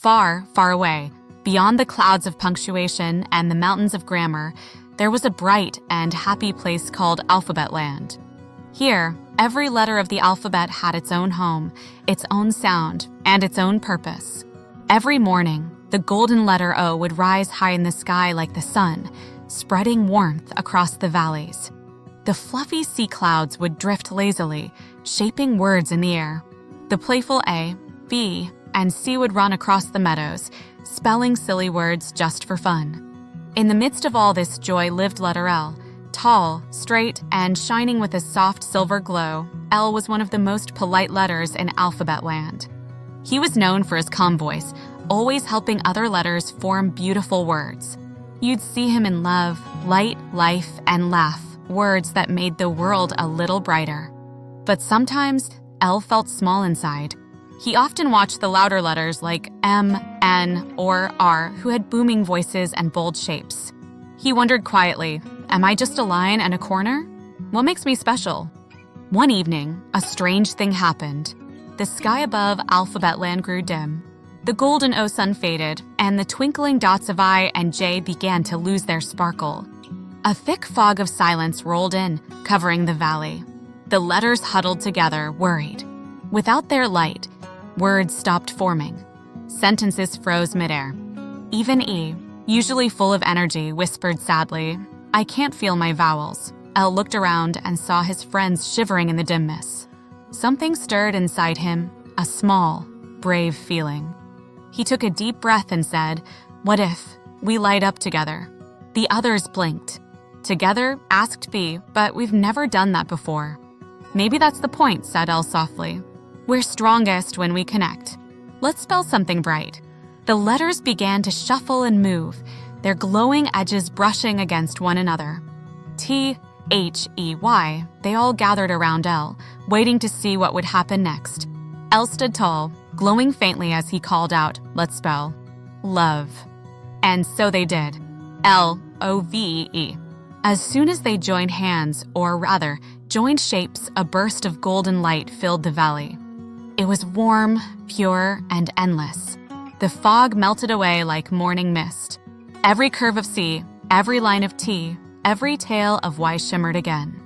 Far, far away, beyond the clouds of punctuation and the mountains of grammar, there was a bright and happy place called Alphabet Land. Here, every letter of the alphabet had its own home, its own sound, and its own purpose. Every morning, the golden letter O would rise high in the sky like the sun, spreading warmth across the valleys. The fluffy sea clouds would drift lazily, shaping words in the air. The playful A, B, and C would run across the meadows, spelling silly words just for fun. In the midst of all this joy lived letter L. Tall, straight, and shining with a soft silver glow, L was one of the most polite letters in Alphabet Land. He was known for his calm voice, always helping other letters form beautiful words. You'd see him in love, light, life, and laugh, words that made the world a little brighter. But sometimes, L felt small inside. He often watched the louder letters like M, N, or R, who had booming voices and bold shapes. He wondered quietly, am I just a line and a corner? What makes me special? One evening, a strange thing happened. The sky above Alphabet Land grew dim. The golden O sun faded, and the twinkling dots of I and J began to lose their sparkle. A thick fog of silence rolled in, covering the valley. The letters huddled together, worried. Without their light, words stopped forming. Sentences froze midair. Even E, usually full of energy, whispered sadly, I can't feel my vowels. L looked around and saw his friends shivering in the dimness. Something stirred inside him, a small, brave feeling. He took a deep breath and said, what if we light up together? The others blinked. Together, asked B, but we've never done that before. Maybe that's the point, said L softly. We're strongest when we connect. Let's spell something bright. The letters began to shuffle and move, their glowing edges brushing against one another. T, H, E, Y, they all gathered around L, waiting to see what would happen next. L stood tall, glowing faintly as he called out, let's spell, love. And so they did, L-O-V-E. As soon as they joined hands, or rather, joined shapes, a burst of golden light filled the valley. It was warm, pure, and endless. The fog melted away like morning mist. Every curve of C, every line of T, every tail of Y shimmered again.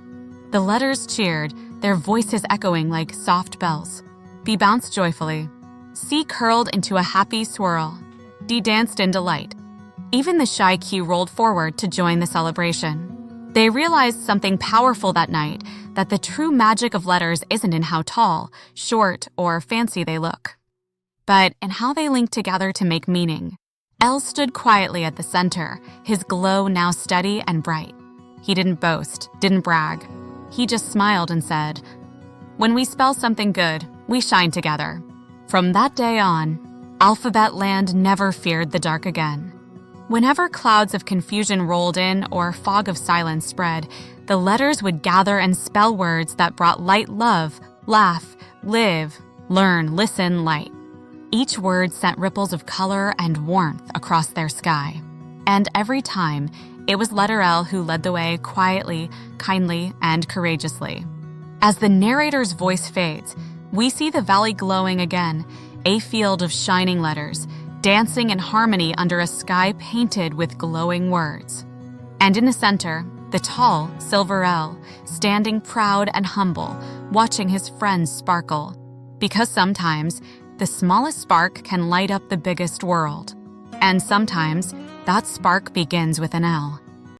The letters cheered, their voices echoing like soft bells. B bounced joyfully. C curled into a happy swirl. D danced in delight. Even the shy Q rolled forward to join the celebration. They realized something powerful that night, that the true magic of letters isn't in how tall, short, or fancy they look, but in how they link together to make meaning. L stood quietly at the center, his glow now steady and bright. He didn't boast, didn't brag. He just smiled and said, when we spell something good, we shine together. From that day on, Alphabet Land never feared the dark again. Whenever clouds of confusion rolled in or fog of silence spread, the letters would gather and spell words that brought light, love, laugh, live, learn, listen, light. Each word sent ripples of color and warmth across their sky. And every time, it was letter L who led the way quietly, kindly, and courageously. As the narrator's voice fades, we see the valley glowing again, a field of shining letters, dancing in harmony under a sky painted with glowing words. And in the center, the tall, silver L, standing proud and humble, watching his friends sparkle. Because sometimes, the smallest spark can light up the biggest world. And sometimes, that spark begins with an L.